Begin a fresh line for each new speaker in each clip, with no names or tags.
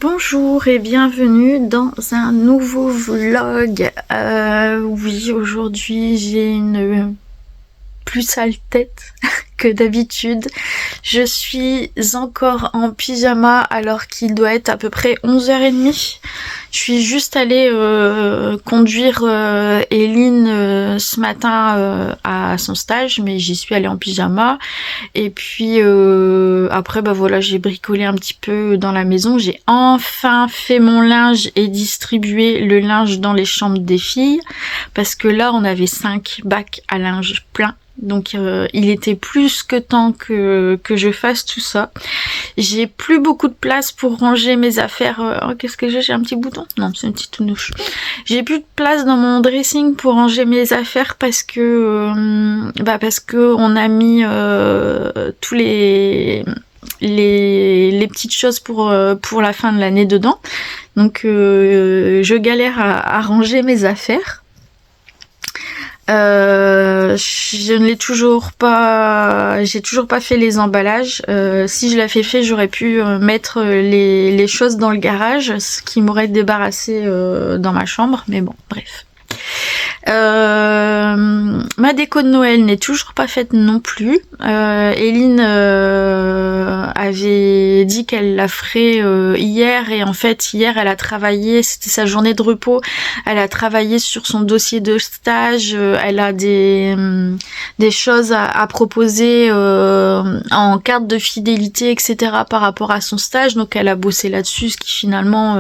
Bonjour et bienvenue dans un nouveau vlog. Oui, aujourd'hui j'ai une plus sale tête que d'habitude. Je suis encore en pyjama alors qu'il doit être à peu près 11h30. Je suis juste allée conduire Eline ce matin à son stage, mais j'y suis allée en pyjama. Et puis après voilà, j'ai bricolé un petit peu dans la maison. J'ai enfin fait mon linge et distribué le linge dans les chambres des filles, parce que là on avait 5 bacs à linge plein. Donc il était plus que temps que je fasse tout ça. J'ai plus beaucoup de place pour ranger mes affaires. Oh, qu'est-ce que j'ai un petit bouton? Non, c'est une petite tounouche. J'ai plus de place dans mon dressing pour ranger mes affaires parce que on a mis tous les petites choses pour la fin de l'année dedans. Donc je galère à ranger mes affaires. Je ne l'ai toujours pas, j'ai toujours pas fait les emballages. Si je l'avais fait, j'aurais pu mettre les choses dans le garage, ce qui m'aurait débarrassé dans ma chambre, mais bon, bref. Ma déco de Noël n'est toujours pas faite non plus. Eline avait dit qu'elle la ferait hier, et en fait hier elle a travaillé, c'était sa journée de repos, elle a travaillé sur son dossier de stage, elle a des choses à proposer en carte de fidélité, etc. par rapport à son stage, donc elle a bossé là-dessus, ce qui finalement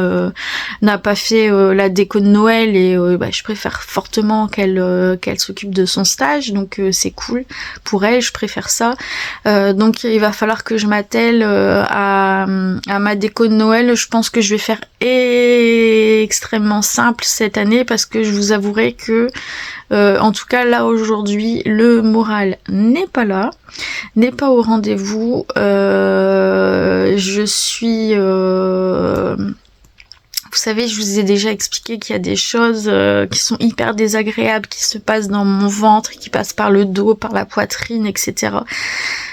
n'a pas fait la déco de Noël, et je préfère fortement qu'elle s'occupe de son stage, donc c'est cool pour elle, je préfère ça. Donc il va falloir que je m'attelle à ma déco de Noël. Je pense que je vais faire extrêmement simple cette année, parce que je vous avouerai que en tout cas là aujourd'hui le moral n'est pas là, n'est pas au rendez-vous. Je suis vous savez, je vous ai déjà expliqué qu'il y a des choses qui sont hyper désagréables, qui se passent dans mon ventre, qui passent par le dos, par la poitrine, etc.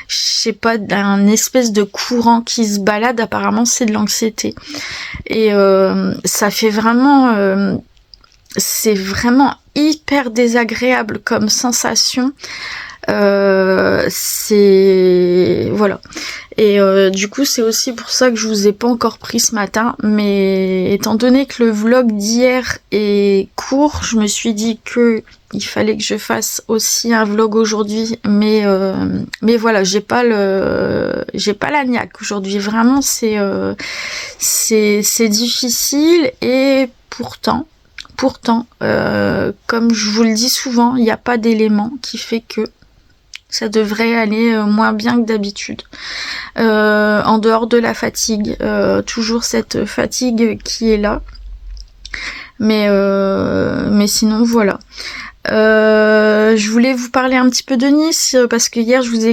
Je sais pas, un espèce de courant qui se balade, apparemment c'est de l'anxiété. Et ça fait vraiment... c'est vraiment hyper désagréable comme sensation. C'est... Voilà. Et du coup c'est aussi pour ça que je vous ai pas encore pris ce matin, mais étant donné que le vlog d'hier est court, je me suis dit que il fallait que je fasse aussi un vlog aujourd'hui, mais voilà, j'ai pas la niaque aujourd'hui, vraiment c'est difficile, et pourtant comme je vous le dis souvent, il n'y a pas d'élément qui fait que ça devrait aller moins bien que d'habitude. En dehors de la fatigue, toujours cette fatigue qui est là. Mais sinon voilà. Je voulais vous parler un petit peu de Nice, parce que hier je vous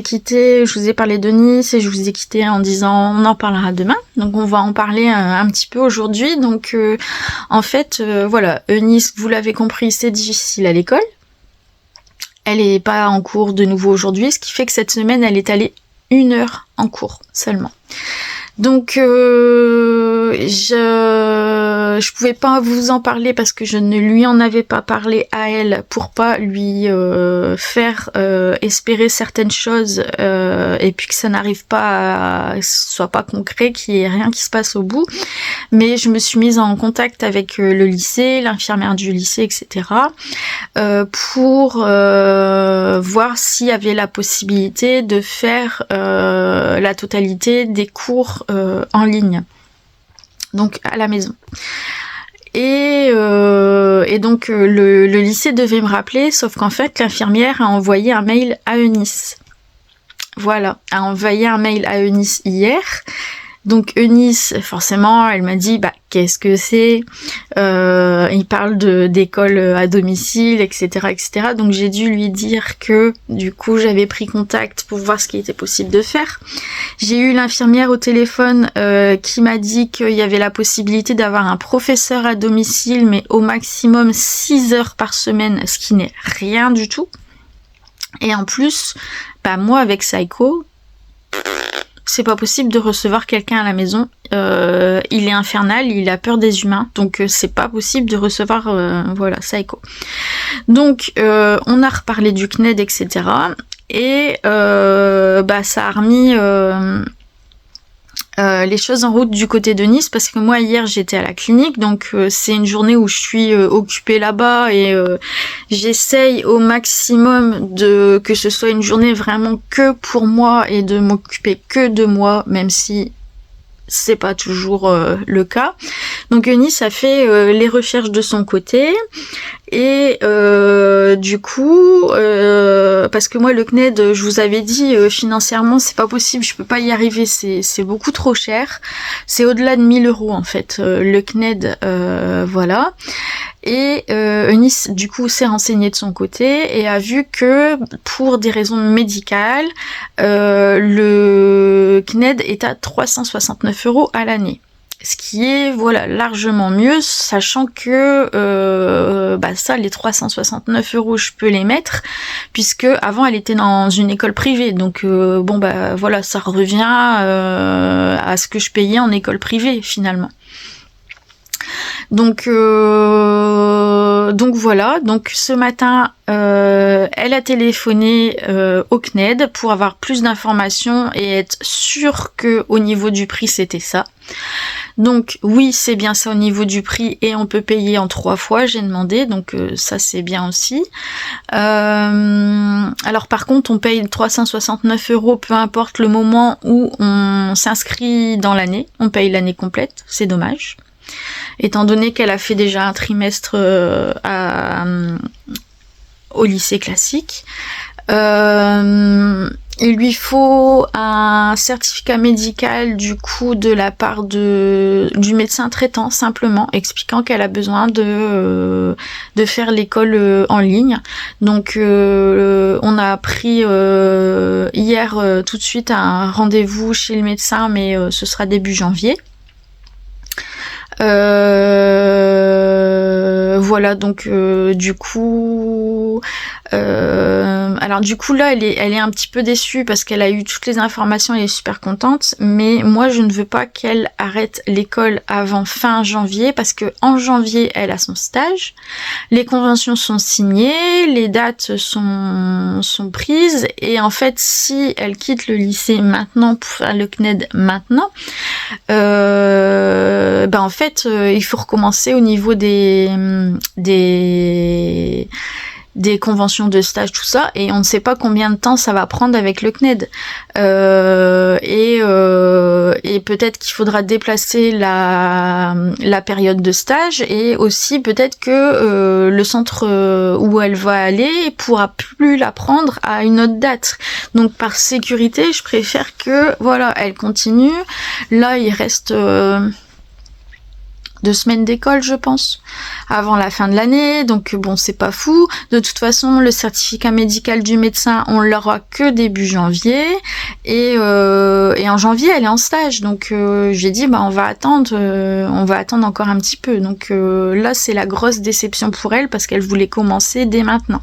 ai parlé de Nice, et je vous ai quitté en disant on en parlera demain. Donc on va en parler un petit peu aujourd'hui. Donc en fait voilà, Nice, vous l'avez compris, c'est difficile à l'école. Elle est pas en cours de nouveau aujourd'hui, ce qui fait que cette semaine elle est allée 1 heure en cours seulement. Donc je pouvais pas vous en parler parce que je ne lui en avais pas parlé à elle, pour pas lui faire espérer certaines choses, et puis que ça n'arrive pas que ce soit pas concret, qu'il y ait rien qui se passe au bout. Mais je me suis mise en contact avec le lycée, l'infirmière du lycée, etc. Pour voir s'il y avait la possibilité de faire la totalité des cours en ligne, donc à la maison. Et donc le lycée devait me rappeler, sauf qu'en fait l'infirmière a envoyé un mail à Eunice. Voilà, a envoyé un mail à Eunice hier. Donc Eunice, forcément, elle m'a dit qu'est-ce que c'est, il parle d'école à domicile, etc., etc. Donc j'ai dû lui dire que du coup j'avais pris contact pour voir ce qui était possible de faire. J'ai eu l'infirmière au téléphone qui m'a dit qu'il y avait la possibilité d'avoir un professeur à domicile, mais au maximum 6 heures par semaine, ce qui n'est rien du tout. Et en plus, moi avec Psycho, c'est pas possible de recevoir quelqu'un à la maison. Il est infernal, il a peur des humains, donc c'est pas possible de recevoir, voilà, Saiko. Donc on a reparlé du CNED, etc. Et ça a remis les choses en route du côté de Nice, parce que moi hier j'étais à la clinique, donc c'est une journée où je suis occupée là-bas et j'essaye au maximum de que ce soit une journée vraiment que pour moi et de m'occuper que de moi, même si c'est pas toujours le cas. Donc Nice a fait les recherches de son côté et du coup parce que moi le CNED, je vous avais dit, financièrement c'est pas possible, je peux pas y arriver, c'est beaucoup trop cher, c'est au-delà de 1000 € en fait, le CNED, voilà. Et Eunice du coup s'est renseignée de son côté et a vu que pour des raisons médicales, le CNED est à 369 € à l'année. Ce qui est voilà largement mieux, sachant que ça, les 369 €, je peux les mettre, puisque avant elle était dans une école privée, donc voilà, ça revient à ce que je payais en école privée finalement. Donc voilà, donc ce matin elle a téléphoné au CNED pour avoir plus d'informations et être sûre que au niveau du prix c'était ça. Donc oui, c'est bien ça au niveau du prix et on peut payer en 3 fois, j'ai demandé, donc ça c'est bien aussi. Alors par contre on paye 369 € peu importe le moment où on s'inscrit dans l'année, on paye l'année complète, c'est dommage. Étant donné qu'elle a fait déjà un trimestre au lycée classique. Il lui faut un certificat médical du coup de la part du médecin traitant, simplement expliquant qu'elle a besoin de faire l'école en ligne. Donc on a pris hier tout de suite un rendez-vous chez le médecin, mais ce sera début janvier. Voilà, donc du coup alors du coup là elle est un petit peu déçue parce qu'elle a eu toutes les informations, elle est super contente, mais moi je ne veux pas qu'elle arrête l'école avant fin janvier, parce que en janvier elle a son stage, les conventions sont signées, les dates sont prises, et en fait si elle quitte le lycée maintenant pour faire le CNED maintenant, en fait il faut recommencer au niveau des conventions de stage, tout ça, et on ne sait pas combien de temps ça va prendre avec le CNED. Et peut-être qu'il faudra déplacer la période de stage, et aussi peut-être que le centre où elle va aller pourra plus la prendre à une autre date. Donc par sécurité, je préfère que voilà, elle continue. Là, il reste 2 semaines d'école, je pense, avant la fin de l'année, donc bon, c'est pas fou. De toute façon, le certificat médical du médecin, on l'aura que début janvier, et en janvier, elle est en stage, donc j'ai dit, on va attendre encore un petit peu. Donc là, c'est la grosse déception pour elle, parce qu'elle voulait commencer dès maintenant.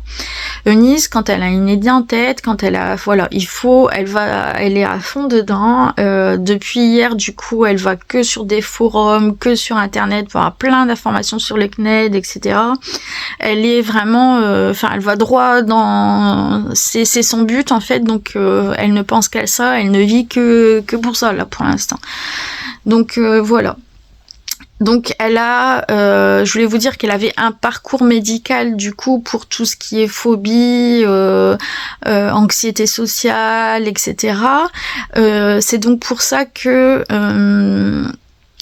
Eunice, quand elle a une idée en tête, quand elle a, voilà, elle est à fond dedans. Depuis hier, du coup, elle va que sur des forums, que sur internet, pour avoir plein d'informations sur les CNED, etc. Elle est vraiment, elle va droit dans, c'est son but en fait, donc elle ne pense qu'à ça, elle ne vit que pour ça là pour l'instant. Donc voilà. Donc elle a, je voulais vous dire qu'elle avait un parcours médical du coup pour tout ce qui est phobie, anxiété sociale, etc. C'est donc pour ça que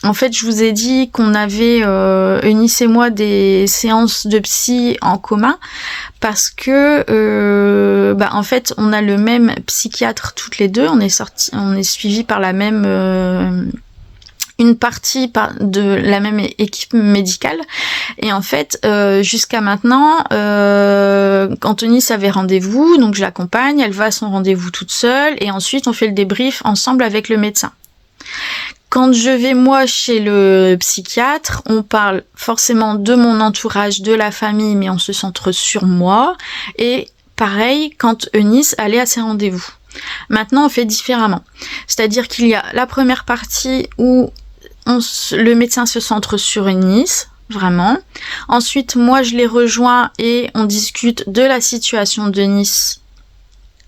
en fait, je vous ai dit qu'on avait, Eunice et moi, des séances de psy en commun, parce que, en fait, on a le même psychiatre toutes les deux. On est suivis par la même, une partie de la même équipe médicale. Et en fait, jusqu'à maintenant, quand Eunice avait rendez-vous, donc je l'accompagne, elle va à son rendez-vous toute seule, et ensuite on fait le débrief ensemble avec le médecin. Quand je vais moi chez le psychiatre, on parle forcément de mon entourage, de la famille, mais on se centre sur moi. Et pareil, quand Eunice allait à ses rendez-vous. Maintenant, on fait différemment. C'est-à-dire qu'il y a la première partie où le médecin se centre sur Eunice, vraiment. Ensuite, moi, je les rejoins et on discute de la situation d'Eunice.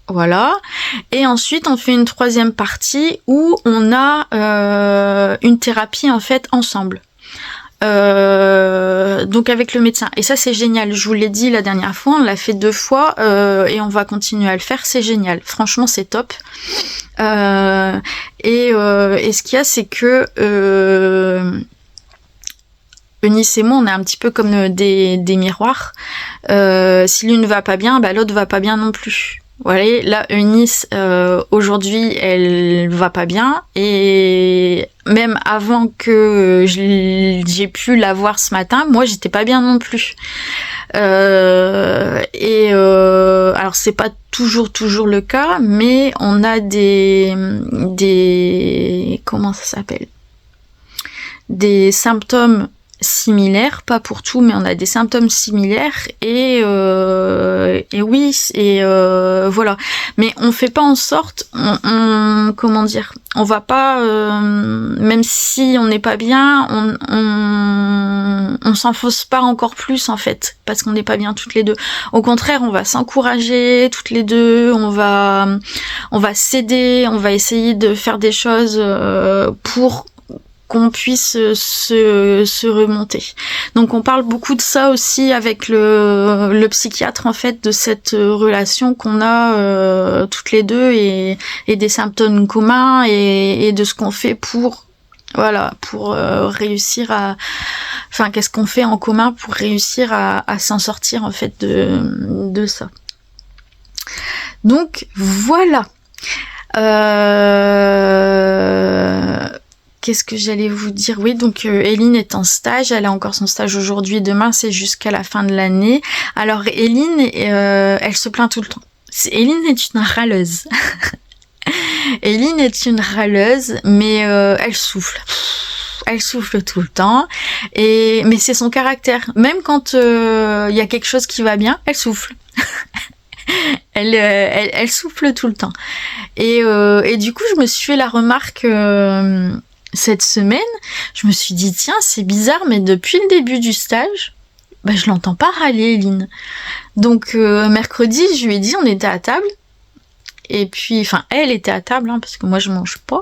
Voilà. Et ensuite, on fait une troisième partie où on a une thérapie en fait ensemble. Donc avec le médecin. Et ça, c'est génial. Je vous l'ai dit la dernière fois, on l'a fait 2 fois et on va continuer à le faire. C'est génial. Franchement, c'est top. Et ce qu'il y a, c'est que Eunice et moi, on est un petit peu comme des miroirs. Si l'une va pas bien, bah l'autre va pas bien non plus. Voilà, là Eunice aujourd'hui elle va pas bien et même avant que j'ai pu la voir ce matin, moi j'étais pas bien non plus. Alors c'est pas toujours le cas, mais on a des comment ça s'appelle, des symptômes similaires, pas pour tout, mais on a des symptômes similaires et oui, et voilà. Mais on fait pas en sorte, comment dire, on va pas, même si on n'est pas bien, on s'enfonce pas encore plus en fait, parce qu'on n'est pas bien toutes les deux. Au contraire, on va s'encourager toutes les deux, on va s'aider, on va essayer de faire des choses pour qu'on puisse se remonter. Donc on parle beaucoup de ça aussi avec le psychiatre en fait, de cette relation qu'on a toutes les deux et des symptômes communs et de ce qu'on fait pour réussir à, enfin qu'est-ce qu'on fait en commun pour réussir à s'en sortir en fait de ça. Donc voilà. Qu'est-ce que j'allais vous dire? Oui, donc Eline est en stage, elle a encore son stage aujourd'hui, demain c'est jusqu'à la fin de l'année. Alors Eline, elle se plaint tout le temps. Eline est une râleuse. Eline est une râleuse, mais elle souffle. Elle souffle tout le temps, mais c'est son caractère. Même quand y a quelque chose qui va bien, elle souffle. Elle souffle tout le temps. Et du coup, je me suis fait la remarque cette semaine, je me suis dit tiens, c'est bizarre, mais depuis le début du stage, bah je l'entends pas râler, Eline. Donc mercredi, je lui ai dit, on était à table, et puis, enfin, elle était à table, hein, parce que moi je mange pas.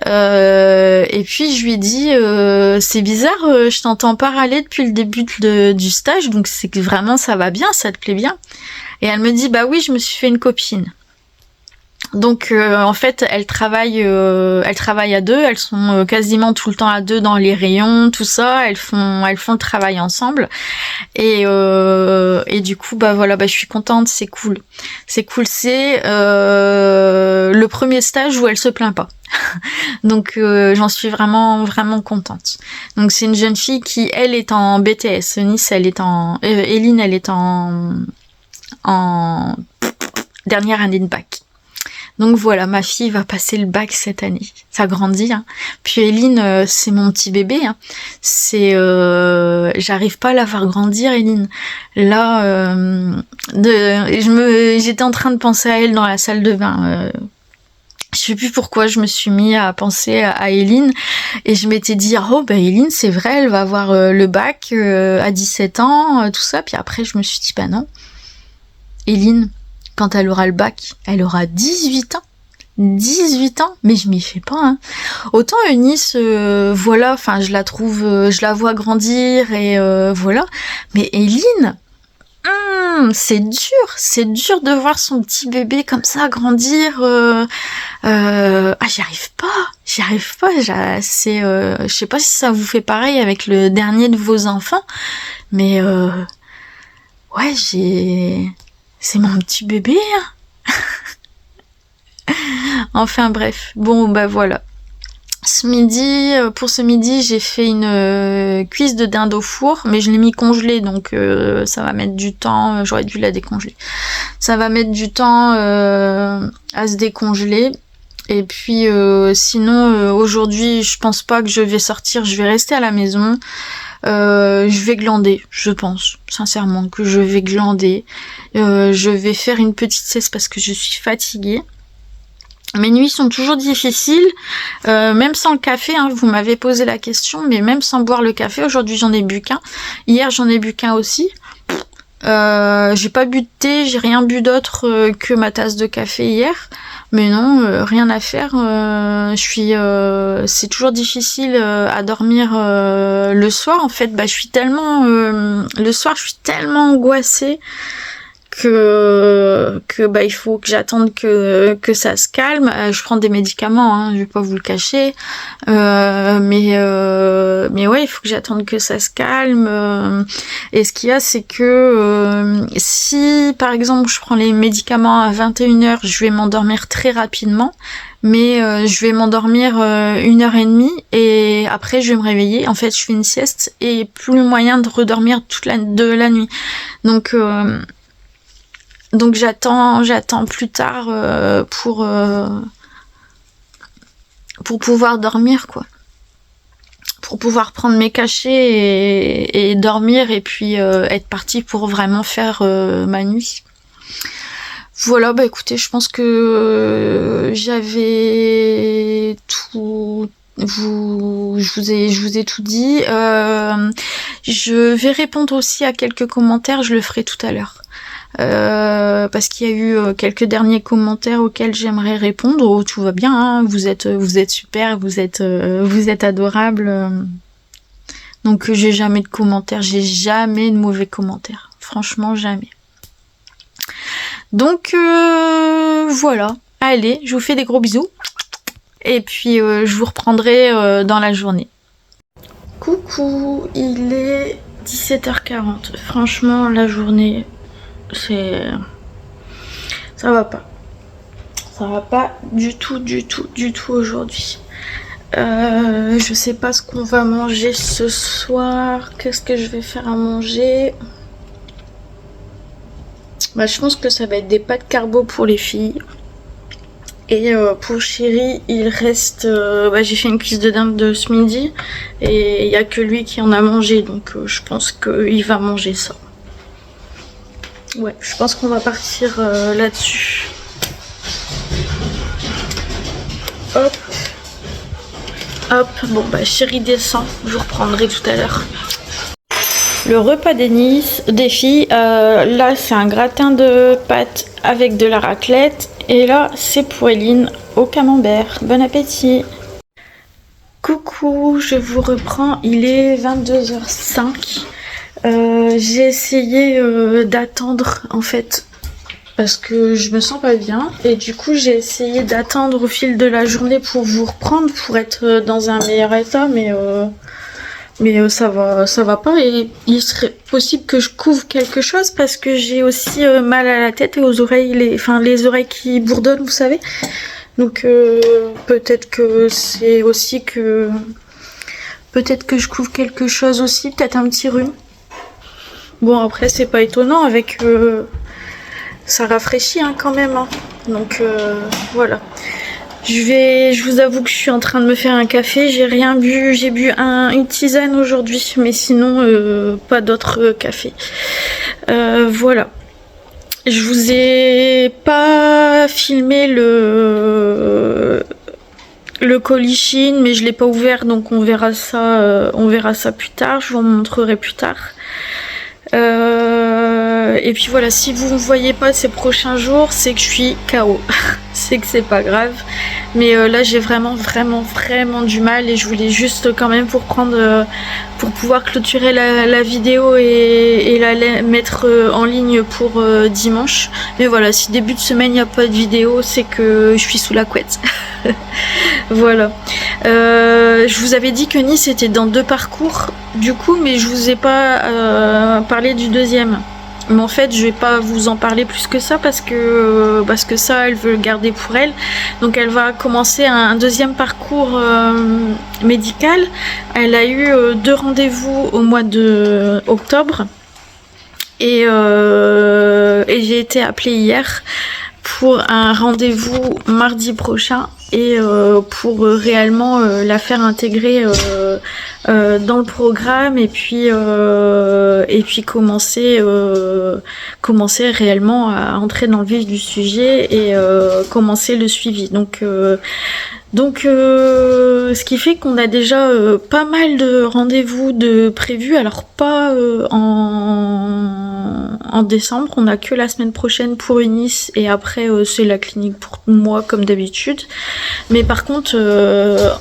Et puis je lui ai dit, c'est bizarre, je t'entends pas râler depuis le début du stage, donc c'est que vraiment ça va bien, ça te plaît bien. Et elle me dit, bah oui, je me suis fait une copine. Donc en fait elles travaillent à deux, elles sont quasiment tout le temps à deux dans les rayons, tout ça, elles font le travail ensemble et du coup bah voilà, bah je suis contente, c'est cool, c'est le premier stage où elle se plaint pas. Donc j'en suis vraiment contente. Donc c'est une jeune fille qui elle est en BTS, Eunice elle est Eline elle est en dernière année de bac. Donc voilà, ma fille va passer le bac cette année. Ça grandit, hein. Puis Eline, c'est mon petit bébé, hein. J'arrive pas à la faire grandir, Eline. Là, j'étais en train de penser à elle dans la salle de bain. Je sais plus pourquoi je me suis mis à penser à Eline et je m'étais dit oh bah Eline c'est vrai, elle va avoir le bac à 17 ans, tout ça. Puis après je me suis dit bah non, Eline, quand elle aura le bac, elle aura 18 ans. 18 ans, mais je m'y fais pas, hein. Autant Eunice, voilà, enfin je la trouve, je la vois grandir et voilà. Mais Eline, c'est dur de voir son petit bébé comme ça grandir. J'y arrive pas. Je sais pas si ça vous fait pareil avec le dernier de vos enfants, mais ouais, c'est mon petit bébé, hein. Enfin bref, bon bah voilà. Pour ce midi, j'ai fait une cuisse de dinde au four, mais je l'ai mis congelée, donc ça va mettre du temps. J'aurais dû la décongeler. Ça va mettre du temps à se décongeler. Et puis sinon, aujourd'hui, je pense pas que je vais sortir. Je vais rester à la maison. Je vais glander, je pense sincèrement que je vais glander. Je vais faire une petite sieste parce que je suis fatiguée. Mes nuits sont toujours difficiles, même sans le café, hein, vous m'avez posé la question, mais même sans boire le café, aujourd'hui j'en ai bu qu'un. Hier j'en ai bu qu'un aussi. J'ai pas bu de thé, j'ai rien bu d'autre que ma tasse de café hier. Mais non, rien à faire. C'est toujours difficile à dormir le soir. En fait, je suis tellement le soir, je suis tellement angoissée que il faut que j'attende que ça se calme. Je prends des médicaments, hein, je vais pas vous le cacher. Mais ouais, il faut que j'attende que ça se calme. Et ce qu'il y a, c'est que si par exemple je prends les médicaments à 21h, je vais m'endormir très rapidement. Mais je vais m'endormir 1h30 et après je vais me réveiller. En fait, je fais une sieste et plus moyen de redormir toute la nuit. Donc j'attends plus tard pour pouvoir dormir, quoi. Pour pouvoir prendre mes cachets et dormir et puis être partie pour vraiment faire ma nuit. Voilà, écoutez, je pense que j'avais tout. Je vous ai tout dit. Je vais répondre aussi à quelques commentaires, je le ferai tout à l'heure. Parce qu'il y a eu quelques derniers commentaires auxquels j'aimerais répondre. Oh, tout va bien, hein, vous êtes super, vous êtes adorables. Donc j'ai jamais de commentaires, j'ai jamais de mauvais commentaires. Franchement, jamais. Donc voilà. Allez, je vous fais des gros bisous. Et puis je vous reprendrai dans la journée. Coucou, il est 17h40. Franchement, la journée, ça va pas. Ça va pas du tout aujourd'hui. Je sais pas ce qu'on va manger ce soir. Qu'est-ce que je vais faire à manger? Je pense que ça va être des pâtes carbo pour les filles. Et pour Chéri, il reste... j'ai fait une cuisse de dinde de ce midi. Et il n'y a que lui qui en a mangé. Donc je pense qu'il va manger ça. Ouais, je pense qu'on va partir là-dessus. Hop. Hop. Bon, Chéri descend. Je vous reprendrai tout à l'heure. Le repas des filles, là c'est un gratin de pâtes avec de la raclette. Et là c'est pour Eline au camembert. Bon appétit. Coucou, je vous reprends, il est 22h05. J'ai essayé d'attendre en fait parce que je me sens pas bien et du coup j'ai essayé d'attendre au fil de la journée pour vous reprendre pour être dans un meilleur état, mais ça va pas et il serait possible que je couvre quelque chose parce que j'ai aussi mal à la tête et aux oreilles, les oreilles qui bourdonnent, vous savez. Donc peut-être que c'est aussi que je couvre quelque chose aussi, peut-être un petit rhume. Bon, après c'est pas étonnant avec ça rafraîchit quand même, hein. Donc voilà. Je vous avoue que je suis en train de me faire un café, j'ai rien bu, j'ai bu une tisane aujourd'hui, mais sinon pas d'autre café. Voilà. Je vous ai pas filmé le colis Chine, mais je l'ai pas ouvert, donc on verra ça plus tard, je vous en montrerai plus tard. Et puis voilà, si vous ne voyez pas ces prochains jours, c'est que je suis KO. C'est que c'est pas grave. Mais là j'ai vraiment du mal et je voulais juste quand même pour pouvoir clôturer la vidéo et la mettre en ligne pour dimanche. Mais voilà, si début de semaine il n'y a pas de vidéo, c'est que je suis sous la couette. Voilà. Je vous avais dit que Nice était dans 2 parcours du coup, mais je vous ai pas parlé du deuxième. Mais en fait, je vais pas vous en parler plus que ça parce que ça, elle veut le garder pour elle. Donc, elle va commencer un deuxième parcours médical. Elle a eu 2 rendez-vous au mois de octobre et j'ai été appelée hier pour un rendez-vous mardi prochain et pour réellement la faire intégrer dans le programme et puis commencer réellement à entrer dans le vif du sujet et commencer le suivi. Donc, ce qui fait qu'on a déjà pas mal de rendez-vous de prévus. Alors pas en décembre, on a que la semaine prochaine pour Eunice et après c'est la clinique pour moi comme d'habitude. Mais par contre,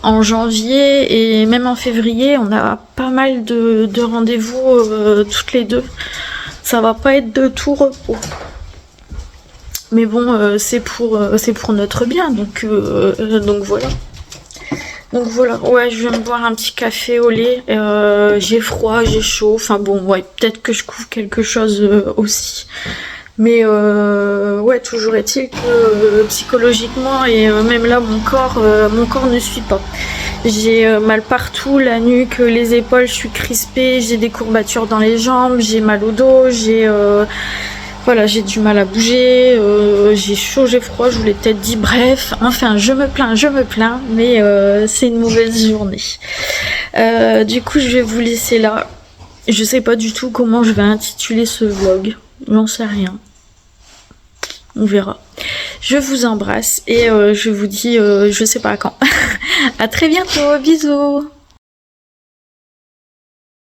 en janvier et même en février, on a pas mal de rendez-vous toutes les deux. Ça va pas être de tout repos. Mais bon, c'est pour notre bien, donc voilà. Donc voilà, ouais, je vais me boire un petit café au lait. J'ai froid, j'ai chaud. Enfin bon, ouais, peut-être que je couvre quelque chose aussi. Mais ouais, toujours est-il que psychologiquement et même là, mon corps ne suit pas. J'ai mal partout, la nuque, les épaules, je suis crispée, j'ai des courbatures dans les jambes, j'ai mal au dos, voilà, j'ai du mal à bouger, j'ai chaud, j'ai froid, je vous l'ai peut-être dit, bref, enfin, je me plains, mais c'est une mauvaise journée. Du coup, je vais vous laisser là. Je sais pas du tout comment je vais intituler ce vlog, j'en sais rien. On verra. Je vous embrasse et je vous dis, je sais pas quand. À très bientôt, bisous.